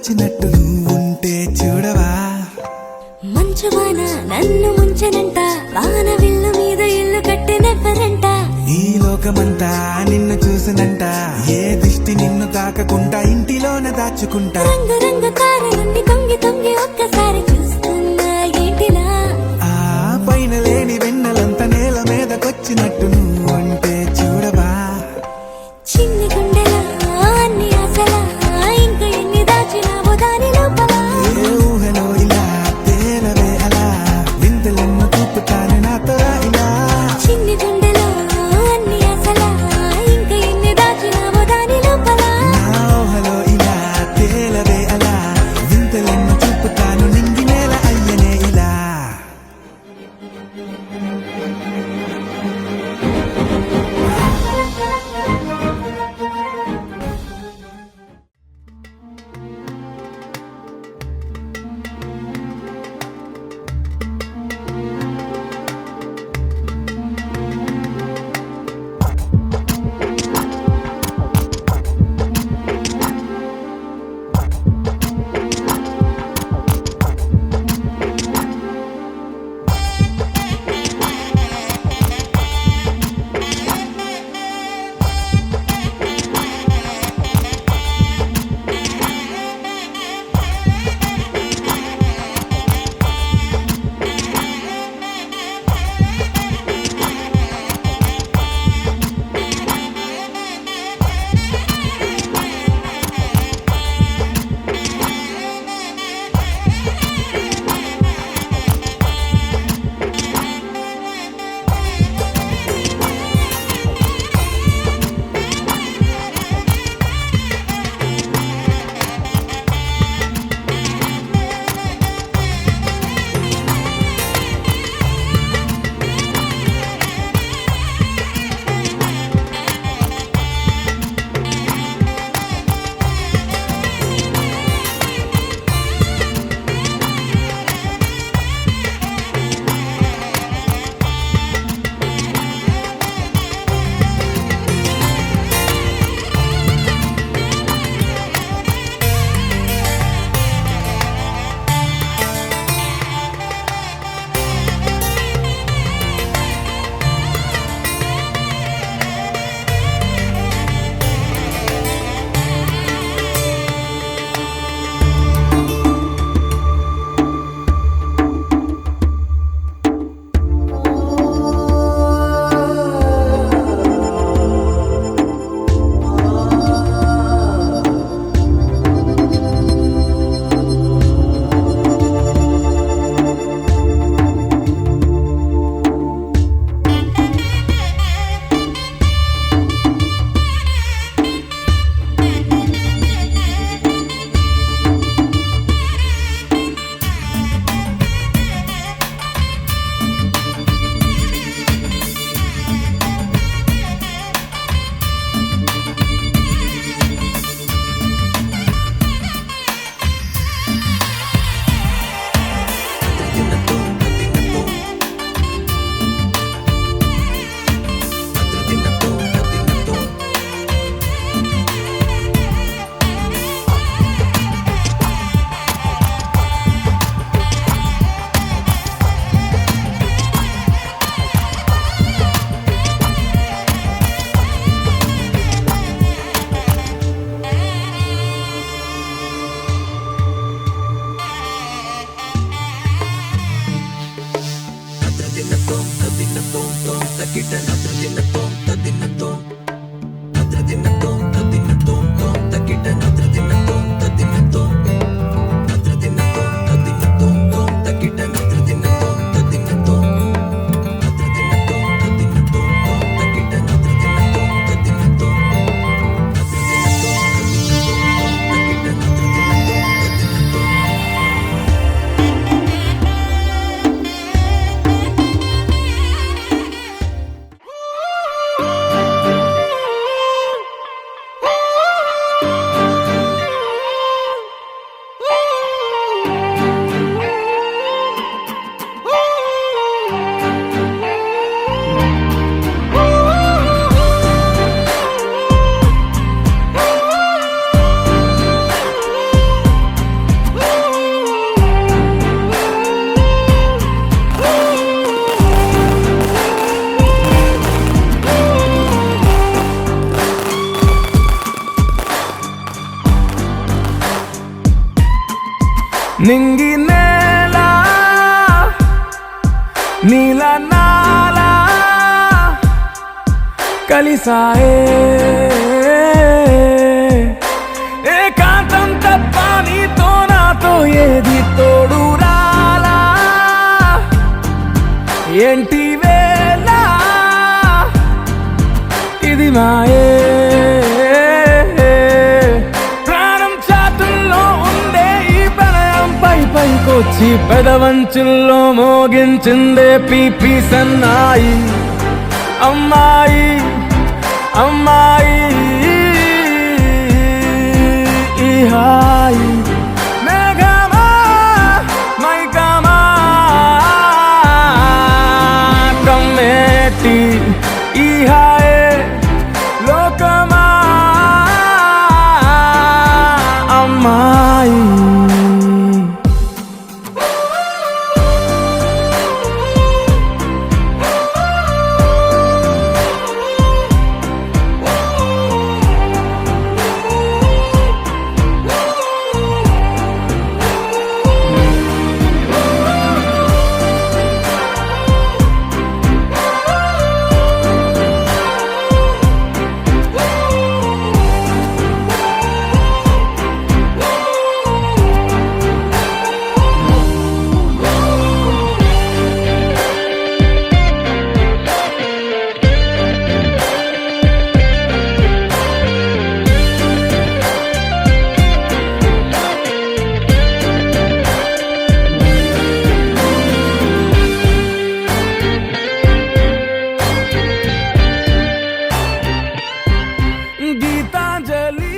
వచ్చినట్టు నువ్వుంటే చూడవా. మంచువాన నన్ను ముంచెనంట, వాన విల్లు మీద ఇల్లు కట్టినెవ్వరంట. ఈ లోకమంతా నిన్ను చూసినంట, ఏ దిష్టి నిన్ను తాకకుండా ఇంటిలోన దాచుకుంటా. రంగు రంగు కారు నుండి తొంగి తొంగి ఒక్కసారి చూస్తున్నా ఏంటిలా. ఆ పైన లేని వెన్నెలంతా నేల మీదకొచ్చినట్టు నువ్వుంటే చూడవా. చిన్ని గుండెలా అన్ని ఆశలా, ఇంకా ఎన్ని దాచినావో దాని లోపల. ఏ ఊహలో ఇలా తేలవే అలా, వింతలెన్నో చూపుతాను నాతో రా ఇలా. చిన్ని గుండెలో అన్ని ఆశలా, ఇంకా ఎన్ని దాచినావో దాని లోపల. నా ఊహలో ఇలా తేలవే అలా, నింగి నేల నీల నాల కలిసాయే ఏకాంతం తప్ప నీతో నాతో ఏది తోడు రాలా ఏంటి వేళ ఇది మాయే ప్రాణం చాతుల్లో ఉండే ఈ ప్రళయం పైకొచ్చి పెదవంచుల్లో మోగించిందే పీపీ సన్నాయి అమ్మాయి అమ్మాయి ఈ హాయి మేఘమా మైకమా కమ్మేటి ఈ హాయే లోకమా అమ్మాయి గీతాంజలి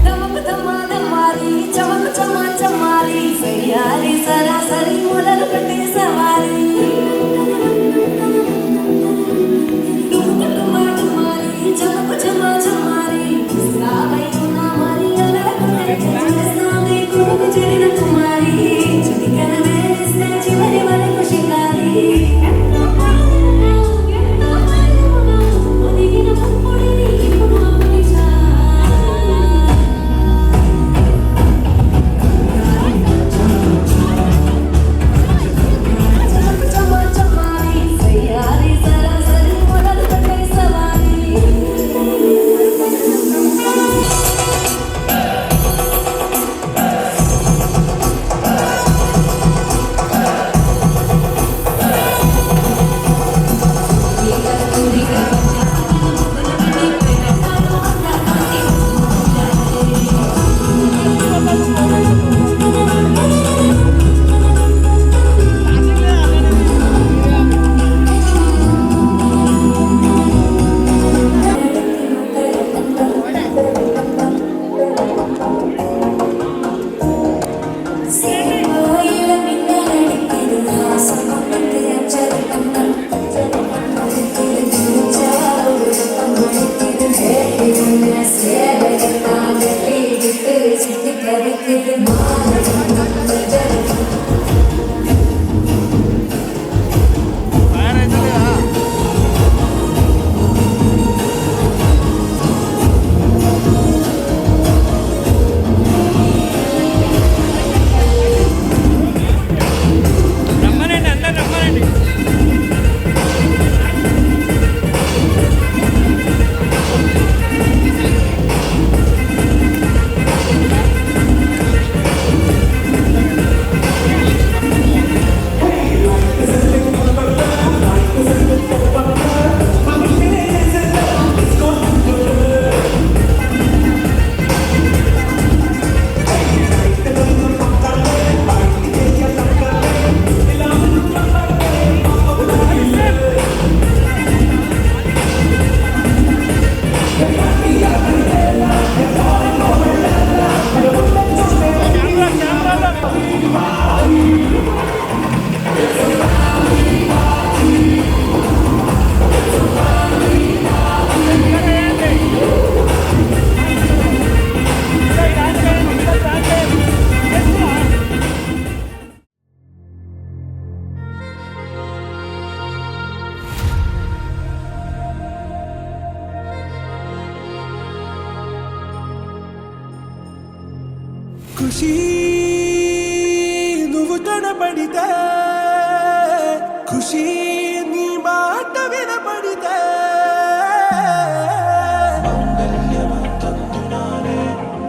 Dama dama damari సయ్యారి సరాసరి మొదలు పెట్టే సవారి చమకు చమా చమారి సావై ఉన్న మరి అలరకునే కొడుకు చెరిన కుమారి చిటికన వేస్తే చివరి వరకు షికారి ఖుషి నువ్వు కనబడితే ఖుషి నీ మాట వినబడితే మంగళ్యమంతంతునానే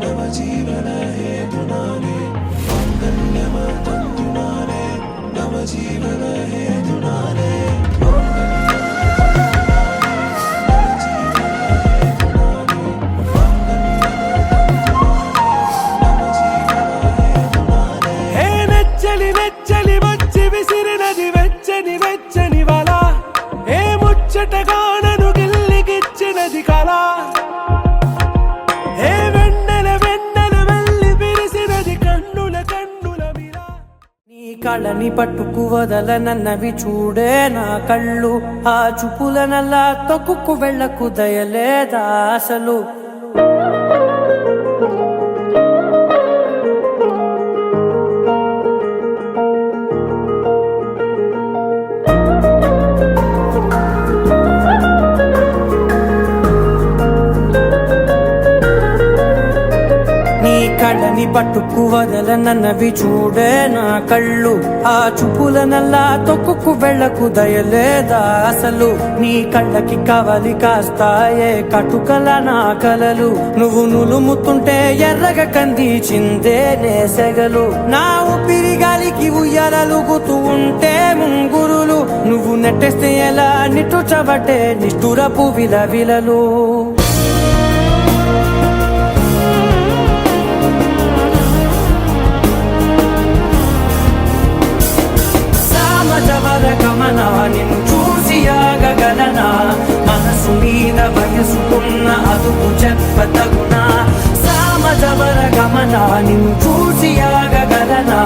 నవ జీవన హేతునానే మంగళ్యమంతంతునానే నవ జీవన హేతునానే ముచ్చటగానను గిల్లిగిచ్చినది కళ ఏ వెన్నెల వెన్నెల వెళ్ళి విరిసినది కన్నుల కన్నుల విల నీ కళ్ళని పట్టుకు వదలనన్నవి చూడే నా కళ్ళు ఆ చూపులనల్లా తొక్కుకు వెళ్ళకు దయలేదా అసలు కళ్ళని పట్టుకు వదలనన్నవి చూడే నా కళ్ళు ఆ చూపులనల్లా తొక్కుకు వెళ్ళకు దయలేదా అసలు నీ కళ్ళకి కవలి కాస్తాయే కటుకల నా కలలు నువ్వు నులుముతుంటే ఎర్రగా కందిచిందే నేసెగలు నా ఊపిరి గాలికి ఉయ్యాలలుగుతూ ఉంటే ముంగురులు నువ్వు నెట్టేస్తే ఎలా నిట్టుచబట్టే నిష్ఠురపు విలవిలలు గమనా నిన్ను చూసి ఆగగలనా మనసు మీద వయసుకున్న అదుపు చెప్పతగునా సామజవర గమనా నిన్ను చూసి ఆగగలనా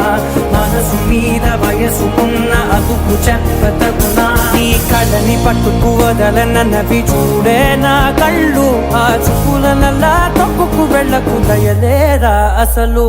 మనసు మీద వయసుకున్న అదుపు చెప్పతగునా నీ కళ్ళని పట్టుకు వదలనవి చూడే నా కళ్ళు ఆ చూపులనల్లా తప్పుకు వెళ్ళకు దయలేరా అసలు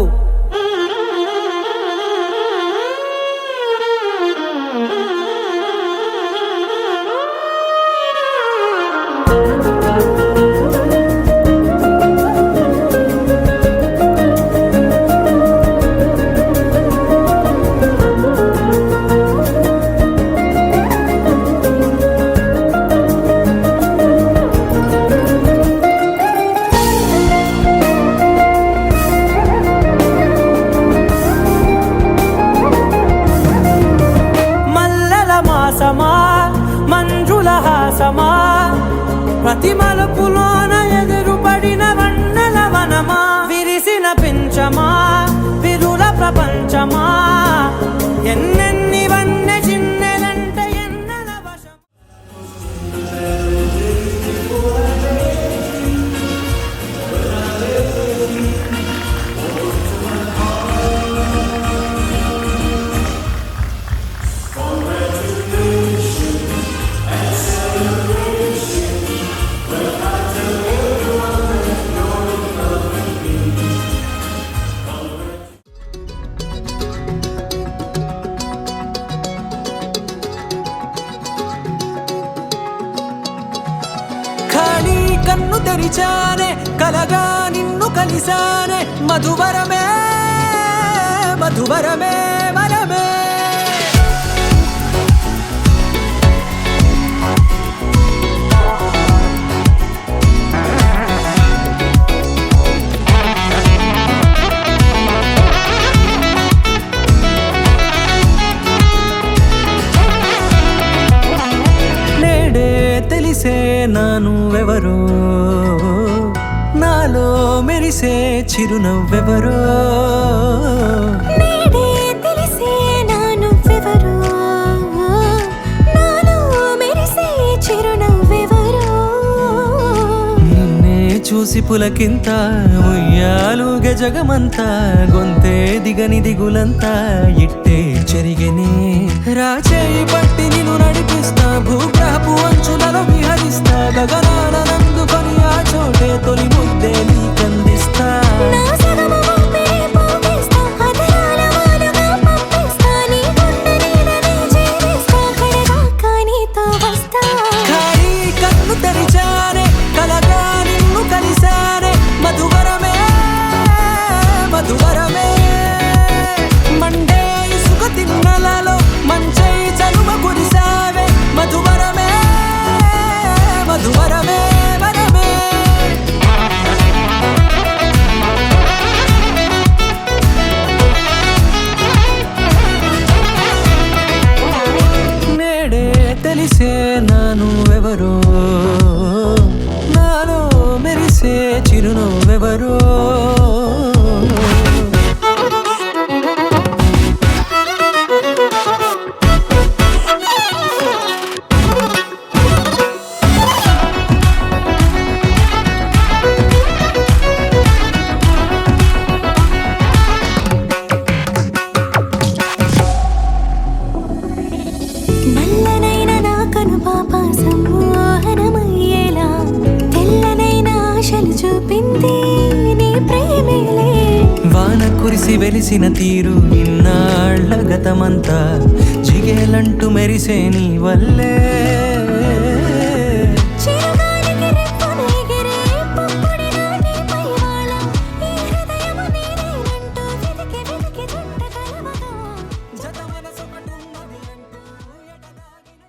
మంజుల హాసమా ప్రతి మలుపులోన ఎదురుపడిన వన్నెల వనమా విరిసిన పించమా విరుల ప్రపంచమా ఎన్నెన్ని వన్నె చిన్నెలంటే ఎన్నెల వశం కన్ను తెరిచానే కలగా నిన్ను కలిసానే మధువరమే మధువరమే వరమే నేడే తెలిసే నానువెవరో నాలో మెరిసే చిరునవ్వెవరో నేడే తెలిసే నానువ్వెవరో నాలో మెరిసే చిరునవ్వెవరో నిన్నే చూసి పులకింత ఉయ్యాలుగే జగమంతా గొంతే దిగని దిగులంతా ఇట్టే చెరిగెనే రాచేయి పట్టి నిన్ను నడిపిస్తా భూగ్రహపు అంచులలో విహరిస్తా గగనాన నందుకొని ఆ చోటే తొలి ముద్దే నీకందిస్తా నా సగము ఊపిరి పోగేస్తా అదరాల వానగా పంపిస్తా నీ గుండె నీడనే చేరేస్తా కడదాకా నీతో వస్తా ఖాళీ కన్ను తెరిచానే కలగా నిన్ను కలిసానే మధువరమే మధువరమే మండే ఇసుక తిన్నలలో మంచై చలువ కురిసావే మధువరమే మధువరమే వరమే నేడే తెలిసే నానువెవరో నాలో మెరిసే చిరునవ్వెవరో నల్లనైన నా కనుపాప సమ్మోహనమయ్యేలా తెల్లనైన ఆశలు చూపింది నీ ప్రేమేలే వాన కురిసి వెలిసిన తీరు ఇన్నాళ్ళ గతమంతా జిగేలంటూ మెరిసే నీ వల్లే చిరుగాలికి రెప్పను ఎగిరే పుప్పొడిన నీ పైవాళ ఈ హృదయము నీదేనంటూ వెతికి వెతికి చుట్ట కలవగా జత మనసొకటున్నది అంటూ ఎడదాగిన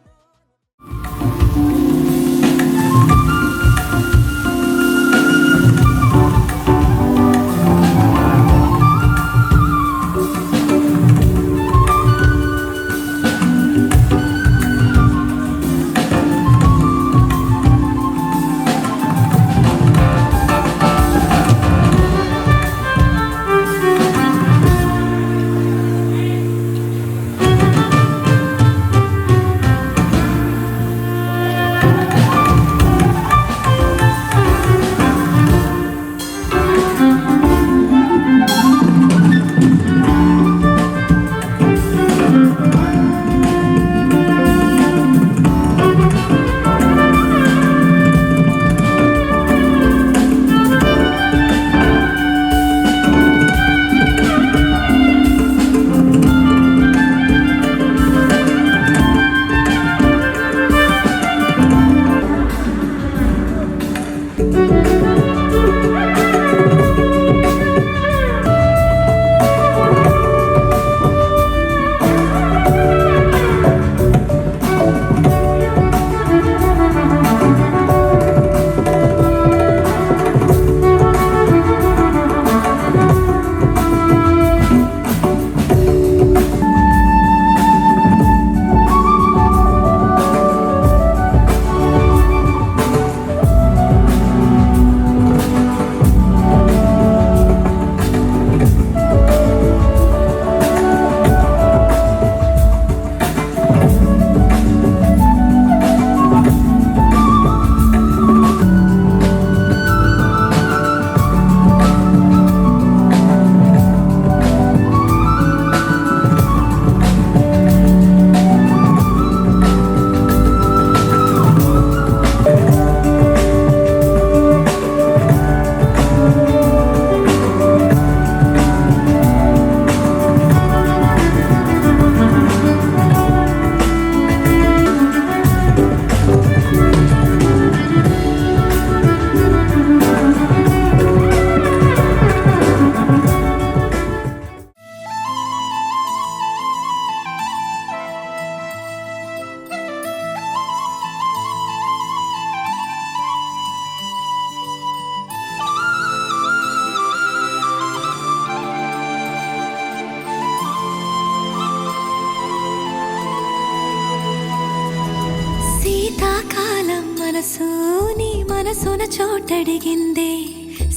మనసు నీ మనసున చోటడిగిందే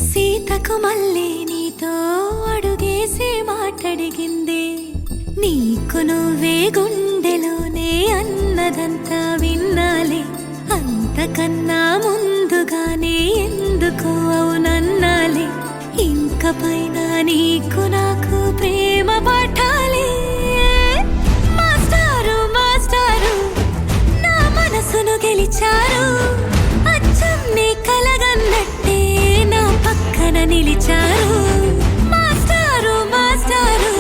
సీతకు మళ్ళీ నీతో అడుగేసి మాటడిగిందే నీకు నువ్వే గుండెలోనే అన్నదంతా విన్నాలే అంతకన్నా ముందుగానే ఎందుకు అవునన్నాలే ఇంక పైన నీకు నాకు ప్రేమ పాఠాలే మాస్టారు మాస్టారు నా మనసును గెలిచారు అచ్చం నీ కలగన్నట్టే నా పక్కన నిలిచారు మాస్టారు మాస్టారు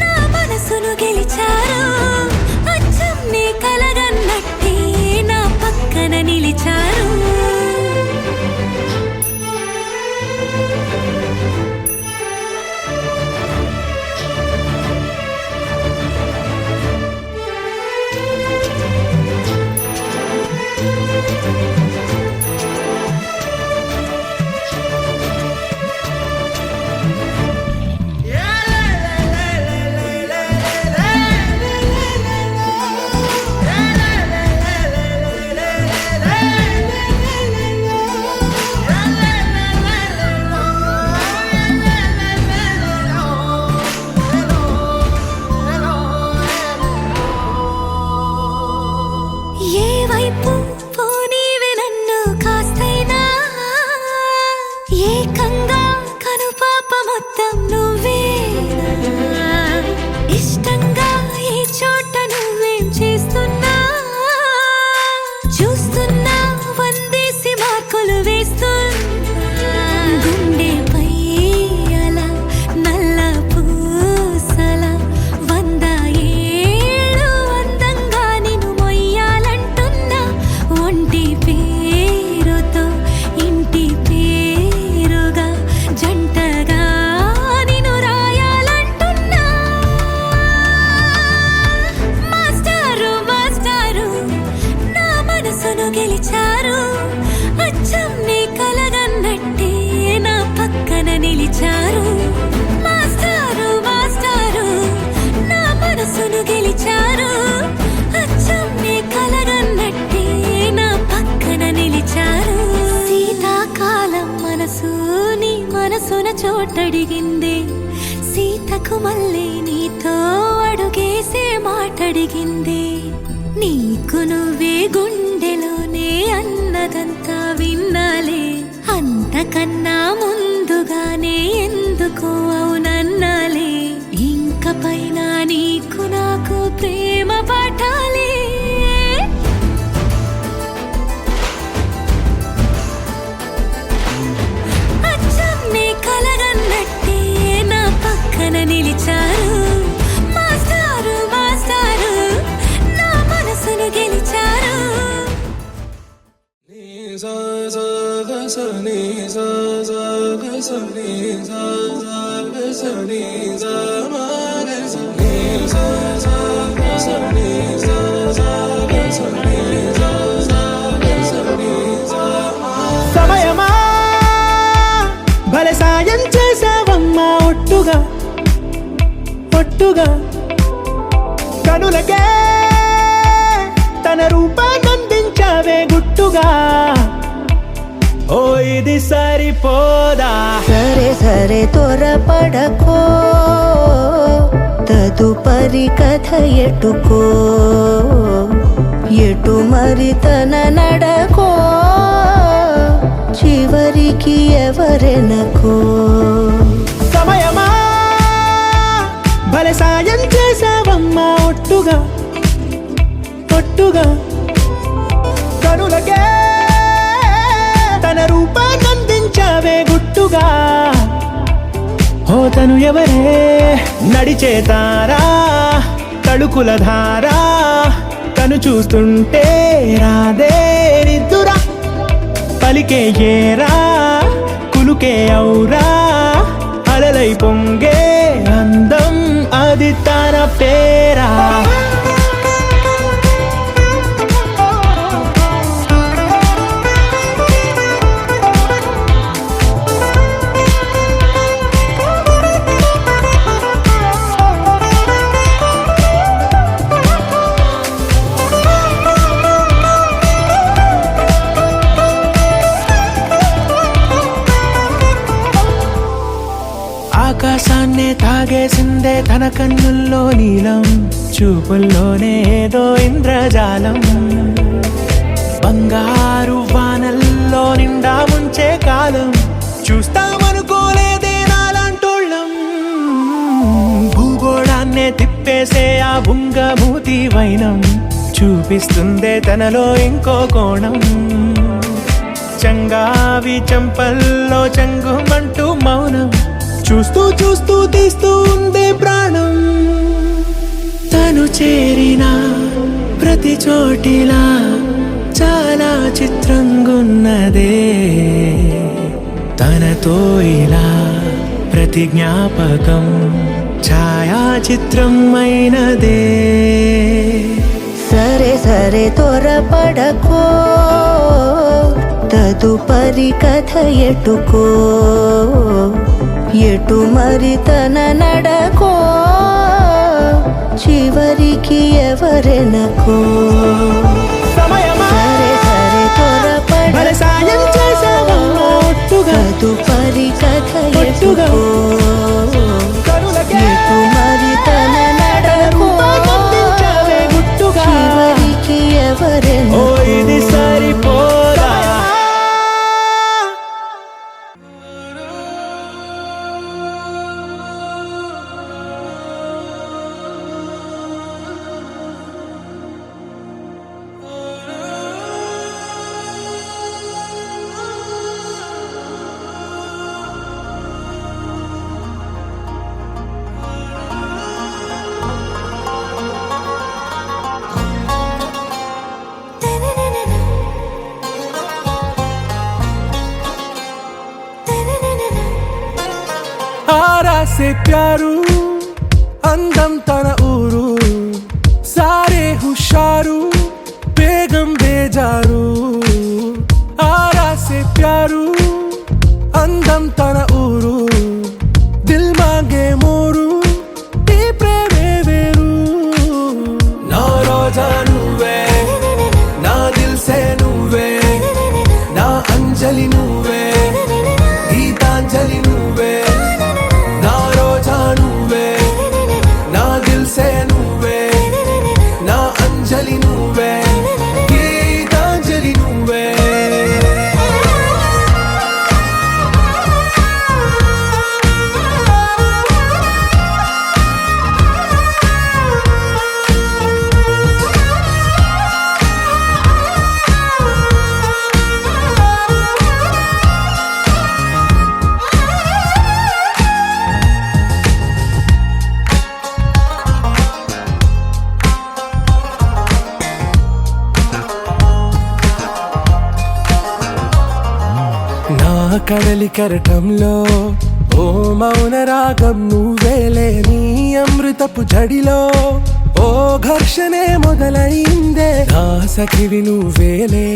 నా మనసును గెలిచారు అచ్చం నీ కలగన్నట్టే నా పక్కన నిలిచారు ఏ వైపు పోనీవి నన్ను కాస్తైనా ఏకంగా కనుపాప మొత్తం నువ్వేనా ఇష్టంగా ఏ చోట నువ్వేం చేస్తున్నా చూస్తున్నా వందేసి మార్కులు వేస్తున్నా గుండెపై అలా నల్ల పూసల 100 ఏళ్ళు అందంగా నిన్ను మొయ్యాలంటున్నా ఒంటి పేరుతో ఇంటి పేరుగా జంటగా నిన్ను రాయాలంటున్నా మాస్టారు మాస్టారు నా మనసును గెలిచారు అచ్చం నీ కలగన్నట్టే నా పక్కన నిలిచారు మాస్టారు మాస్టారు నా మనసును గెలిచారు అచ్చం నీ కలగన్నట్టే నా పక్కన నిలిచారు శీతాకాలం మనసు నీ మనసున చోటడిగిందే సీతకు మళ్ళీ నీతో అడుగేసే మాటడిగిందే నీకు నువ్వే గుండెలోనే అన్నదంతా విన్నాలే అంతకన్నా ముందుగానే ఎందుకు అవునన్నాలే ఇంక పైన నీకు నాకు ప్రేమ పాఠాలే అచ్చం నీ కలగన్నట్టే నా పక్కన నిలిచారు మాస్టారు మాస్టారు నా మనసును గెలిచారు సమయమా భలే సాయం చేసావమ్మా ఒట్టుగా ఒట్టుగా కనులకే తన రూపాన్నందించావే గుట్టుగా ఓ ఇది సరిపోదా సరే సరే త్వరపడకో తదుపరి కథ ఎటుకో ఎటు మరి తన నడకో చివరికి ఎవరెనకో సమయమా భలే సాయం చేసావమ్మా ఒట్టుగా ఒట్టుగా కనులకే తన రూపాన్నందించావే గుట్టుగా ఓ తను ఎవరే నడిచే తారా తళుకుల ధారా తను చూస్తుంటే రాదే నిద్దురా పలికే ఏరా కులుకే ఔరా అలలై పొంగే అందం అది తన పేరా నన్నే తాగేసిందే తన కన్నుల్లో నీలం, చూపుల్లోనే ఏదో ఇంద్రజాలం. బంగారు వానల్లో నిండా ముంచే కాలం, చూస్తామనుకోలేదే నాలాంటోళ్ళం. భూగోళాన్నే తిప్పేసే ఆ బుంగమూతి వైనం, చూపిస్తుందే తనలో ఇంకో కోణం. చంగావి చంపల్లో చంగుమంటూ మౌనం, చూస్తూ చూస్తూ తీస్తూ ఉందే ప్రాణం. తను చేరిన ప్రతి చోటిలా చాలా చిత్రంగున్నదే, తనతో ఇలా ప్రతి జ్ఞాపకం ఛాయాచిత్రం అయినదే. సరే సరే త్వరపడకో, తదుపరి కథ ఎటుకో, ఎటు మరి తన నడకో, చివరికి ఎవరెనకో. సరే సరే త్వరపడకో, సాయం చేసావమ్మా ఒట్టుగా, తదుపరి కథ ఎటుకో, కనులకే ఎటు మరి తన నడకో, అందించావే గుట్టుగా. చివరికి ఓ ఎవరెనకో. ఇది సరిపోదా. आरा से प्यारू అందం తన ఊరు, సారే హుషారు బేగం బేజారు. ఆరా సే ప్యారు అందం తన ఊరు, దిల్ మాంగే మోరు ఈ ప్రేమే వేరు. నా రోజా నువ్వే, నా దిల్ సే నువ్వే, నా అంజలి నువ్వే, గీతాంజలి నువ్వే. నా రోజా నువ్వే, నా దిల్ సే నువ్వే, నా అంజలి నువ్వే, గీతాంజలి నువ్వే. నా కడలి కరటంలో ఓ మౌన రాగం నువ్వేలే, నీ అమృతపు జడిలో ఓ ఘర్షణే మొదలైందే. నా సఖివి నువ్వేలే,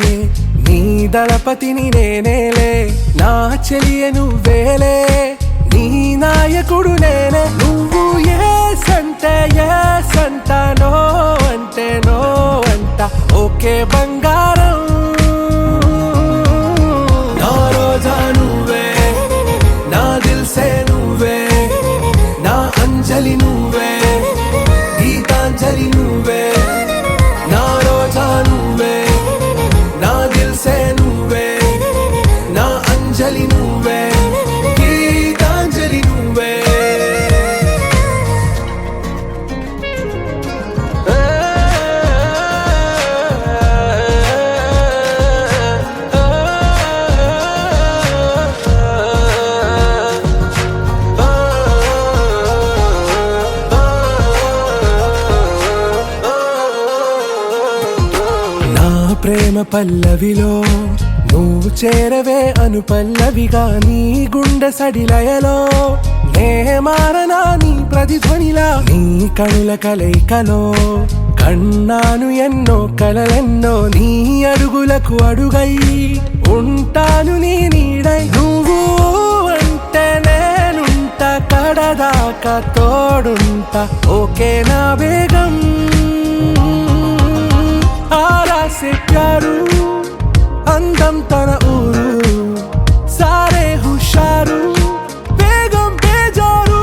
నీ దళపతిని నేనేలే, నా చెలియ నువ్వేలే, నీ నాయకుడు నేనే. నువ్వు ఏ సంటే ఏ సంట, నో అంటే నో అంట, ఓకే బంగారం. నా రోజా నువ్వే, నా దిల్ సే నువ్వే, నా అంజలి నువ్వే, గీతాంజలి నువ్వే. నా రోజా నువ్వే, నా దిల్ సే నువ్వే, నా అంజలి నువ్వే, గీతాంజలి నువ్వే. ప్రేమ పల్లవిలో నువ్వు చేరవే అను పల్లవిగా, నీ గుండె సడిలయలో నే మారనా నీ ప్రతిధ్వనిలా. నీ కనుల కలయికలో కన్నాను ఎన్నో కలలెన్నో, నీ అడుగులకు అడుగై ఉంటాను నీ నీడై. నువ్వు అంటే నేనుంట కడదాకా తోడుంటా, ఓకే నా బేగం. ఆరా సే ప్యారు అందం తన ఊరు, సారే హుషారు బేగం బేజారు.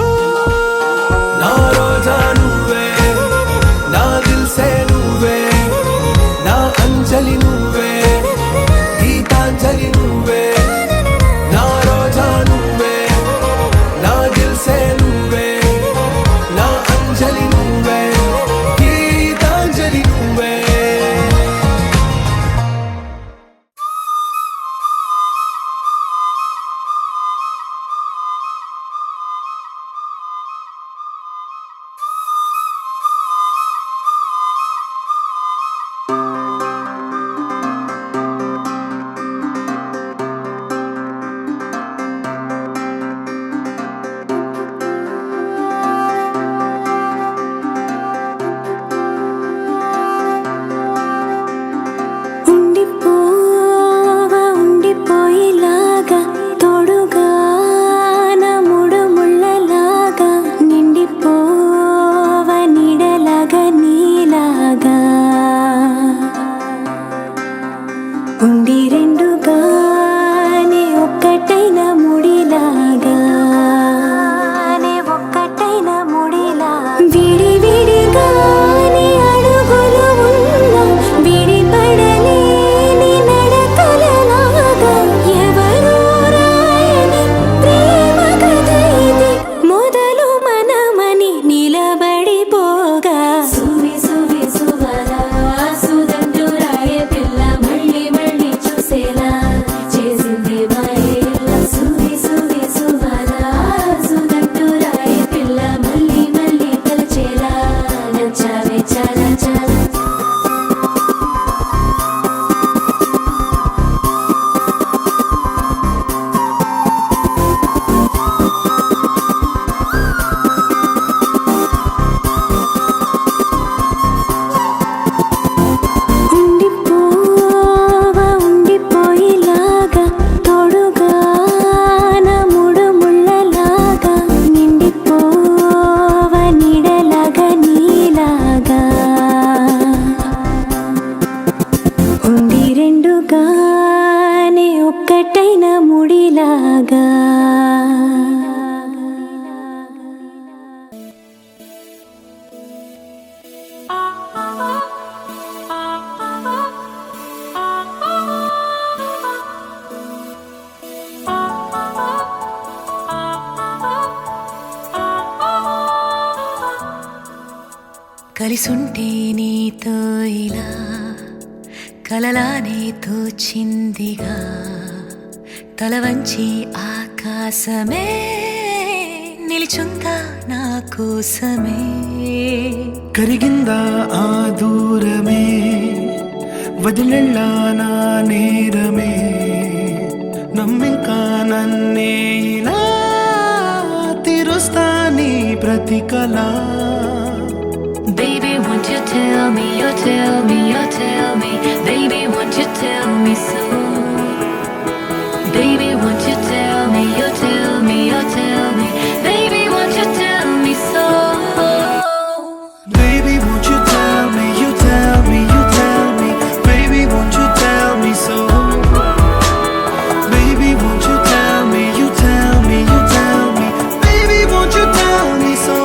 నీలాగా కలిసుంటే నీతో ఇలా కలలానే తోచిందిగా తల వంచి ఆకాశమే నిలిచుందా నా కోసమే కరిగిందా ఆ దూరమే వదిలెళ్ళా నా నేరమే నమ్మింకా నన్నే ఇలా తీరుస్తా నీ ప్రతి కళ Baby, won't you tell me, you tell me, you tell me Baby, won't you tell me so Baby, won't you tell me, you tell me, you tell me Baby, won't you tell me so Baby, won't you tell me, you tell me, you tell me Baby, won't you tell me so Baby, won't you tell me, you tell me, you tell me Baby, won't you tell me so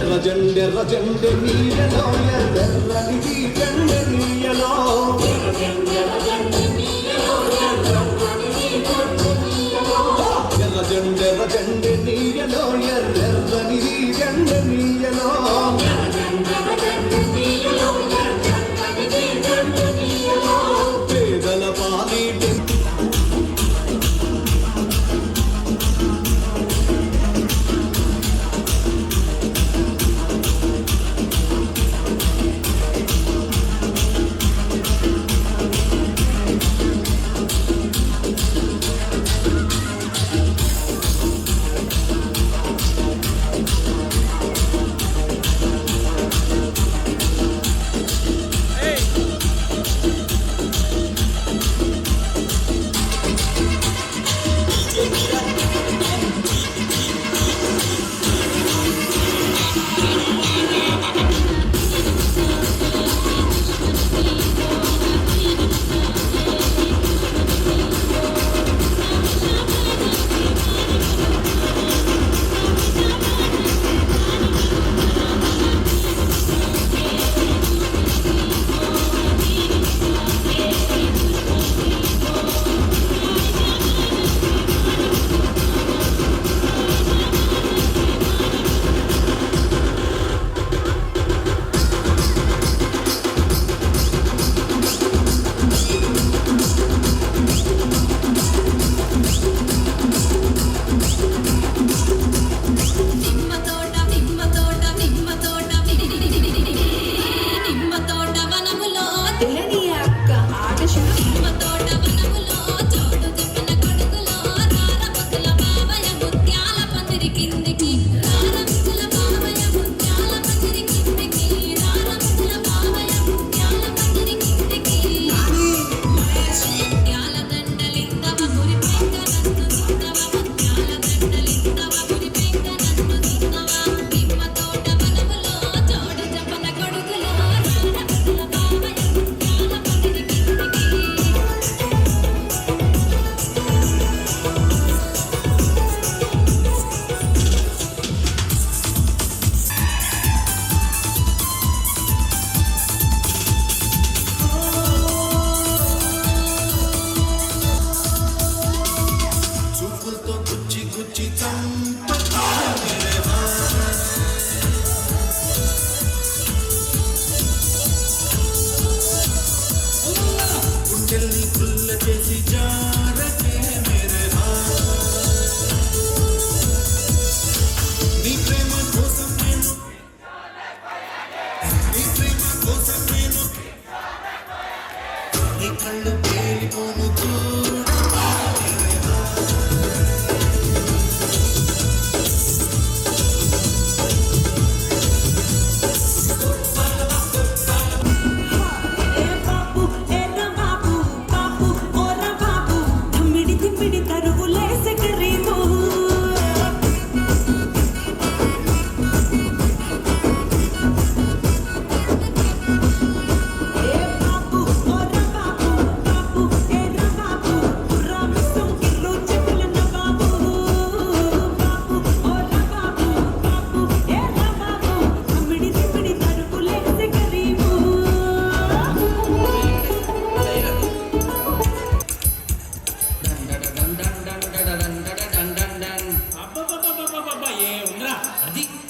ఎర్ర జెండె నీయలో ఎర్రనిది జెండె నీయలో ఎర్ర జెండె నీయలో ఎర్రనిది జెండె నీయలో పేదల పాలిటి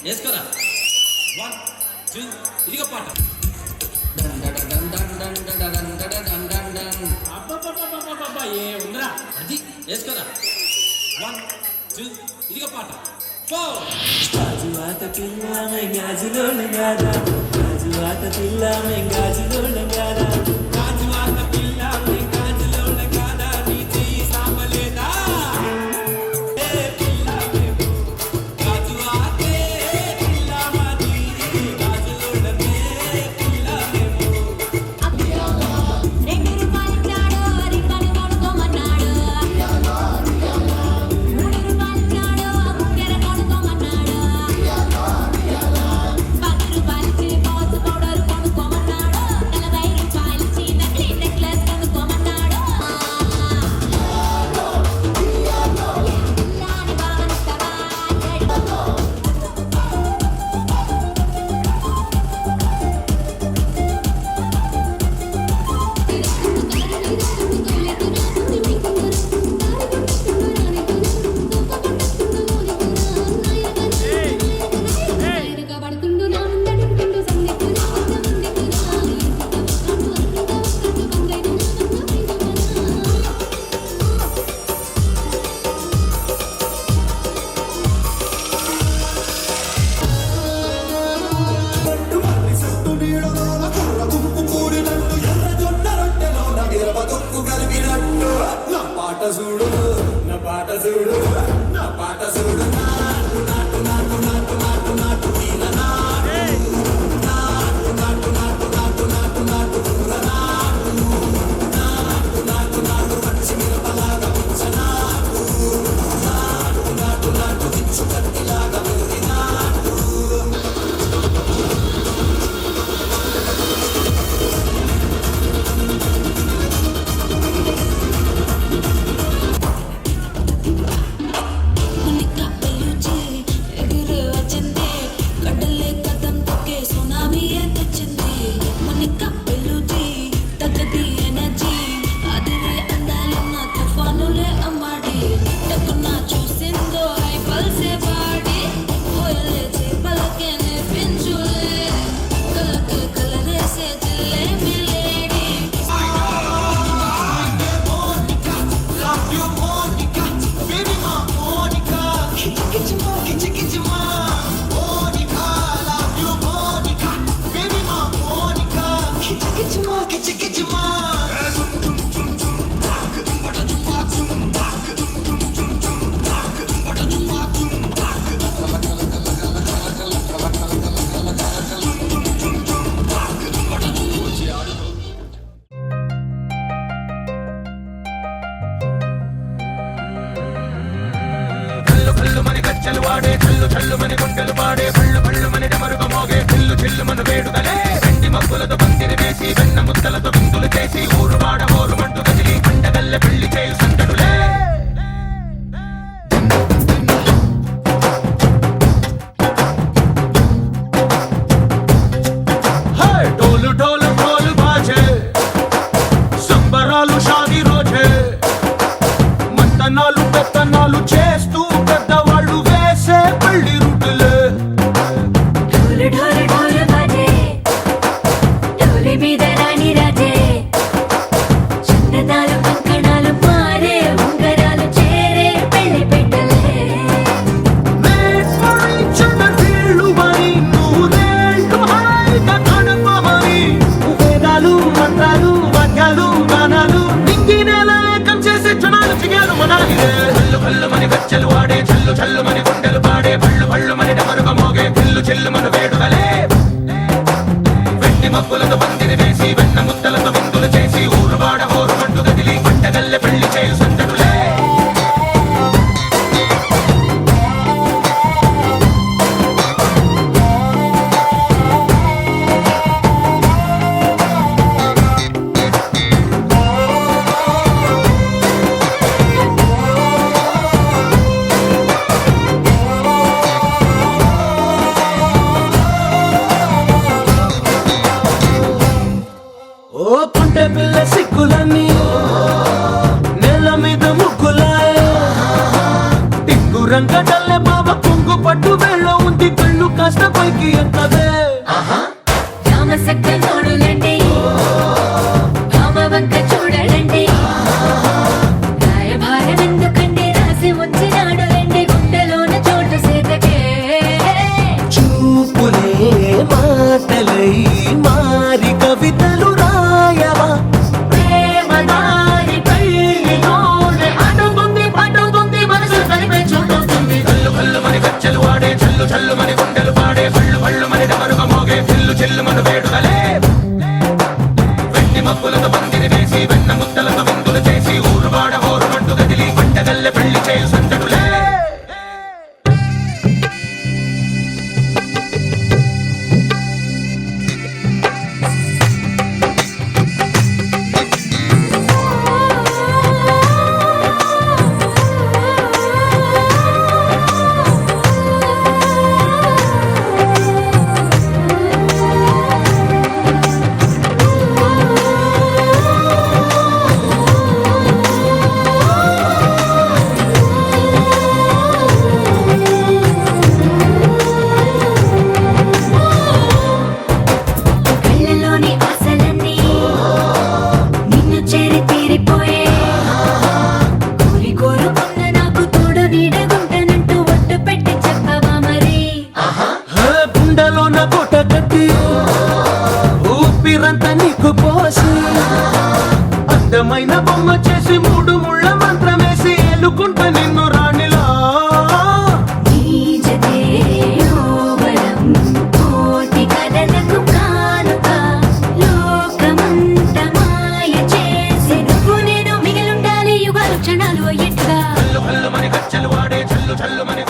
వేసుకోరా 1 2 ఇదిగో పాట ఏ ఉండరా అది వేసుకోరా 1 2 ఇదిగో పాట 4 గాజువాత పిల్ల మే గాజులోన గాదా గాజువాత పిల్ల మే గాజులోన గాదా గాజువాత పిల్ల మే గాజులోన గాదా నీ చెయ్యి సామలేదా ఏ పిల్ల మే గాజువాతే పిల్ల మాది గాజులోన మే పిల్ల మే రెండు రూపాయలిచ్చాడు రిబ్బన్ కొనుక్కోమన్నాడు 3 రూపాయలిచ్చాడు ముక్కెర కొనుక్కోమన్నాడు 10 రూపాయలిచ్చి పౌడర్ కొనుక్కోమన్నాడు 40 రూపాయలిచ్చి చూడు నా పాట చూడు నా పాట చూడు నాటు నాటు నాటు నాటు నాటు నాటు నీల నాటు నాటు నాటు నాటు నాటు నాటు నాటు పూల నాటు నాటు నాటు నాటు పచ్చి మిరపలాగా పిచ్చ నాటు నాటు నాటు నాటు పిచ్చు కత్తిలాగా వెర్రి నాటు మునికా పెళ్ళుచి ఎగిరి వచ్చింది కడలే కదం తొక్కే సునామీ తెచ్చింది మునికా పెళ్ళుచి తగ్గది ఎనర్జీ అదిరే అందాలన్న తుఫానులే అమ్మాడి టక్కున చూసిందో హై పల్సే బాడి హోయలే చేపలకే నేర్పించులే కలకి కలరేసే జిల్లే మిలేడి కళ్ళు కళ్ళు మని గచ్చలు వాడే కళ్ళు చల్లు మని గుండెలు పాడే పళ్ళు పళ్ళు మని డమరుగ మోగే పిల్లు చిల్లు మన వేడుదలే వెండి మబ్బులతో పందిరి వేసి వెన్న ముద్దలతో విందులు చేసి ఊరు వాడ ఊరు మంటు కదిలి పండగల్లె పెళ్లి చేయు సందడులే డోలు డోలు డోలు బాజే సంబరాలు షాదీ రోజే మంతనాలు పెత్తనాలు చేస్తూ పెద్దవాళ్ళు వేసే పెళ్లి రూటులే ढोल ढोल ढोल बाजे ढोली మీద రాణి రాజే చందనాలు కంకణాలు మారే ఉంగరాలు చేరే పెళ్లి పెట్టలే Made for each other వీళ్ళు మరి నూరేళ్ళు హాయిగా గడపమని వేదాలు మంత్రాలు వాక్యాలు గానాలు నింగినేల ఏకం చేసే క్షణాలు చిగాలు మనాలిదే కళ్ళు కళ్ళు మని గచ్చలు వాడే చల్లు చల్లు మని గుండెలు పాడే పళ్ళు పళ్ళు మని డమరుగ మోగే పిల్లు చిల్లు మన వేడుదలే వెండి మబ్బులతో పందిరి వేసి వెన్న ముద్దలతో విందులు చేసి ఊరు వాడ ఊరు మంటు కదిలి పంటగల్లె పెళ్లి చేయు సందడులే ఓ పుంటె పిల్ల సిక్కులన్నీ నెల మీద ముగ్గులాయ టింగు రంగడల్లె బాబా కొంగు పట్టు వెళ్ళ ఉంది కళ్ళు కాస్త పైకి ఎక్కదే రామ సక్క నోడులండి రామ వంక చూడలండి రాయభారం ఎందుకండి రాసి వచ్చినాడు రండి గుండెలోన చోటు సీతకే చూపులే మాటలై మారి కవితలు రాయవా ప్రేమ దారి పెళ్లిలోనే అడుగుంది పడుతుంది మనసు కలిపే చూడుతుంది కళ్ళు కళ్ళు మని గచ్చలు వాడే చల్లు చల్లు మని గుండెలు పాడే పళ్ళు పళ్ళు మని డమరుగ మోగే పిల్లు చిల్లు మన వేడుదలే వెండి మబ్బులతో పందిరి వేసి వెన్న ముద్దలతో విందులు చేసి ఊరు వాడ ఊరు మంటు కదిలి పంటగల్లె పెళ్లి చేయు సందడులే కళ్ళలోని ఆశలన్నీ నిన్ను చేరి తీరిపోయే కోరి కోరుకున్న నాకు తోడు నీడగుంటనంటూ ఒట్టు పెట్టి చెప్పవా మరి గుండెలోన కోట కట్టి ఊపిరంతా నీకు పోసి అందమైన బొమ్మ చేసి మూడు ముళ్ళ మంత్రమే క్షణాలు అయ్యేట్టుగా చల్లు చల్లు మని గజ్జలు వాడే చల్లు చల్లు మని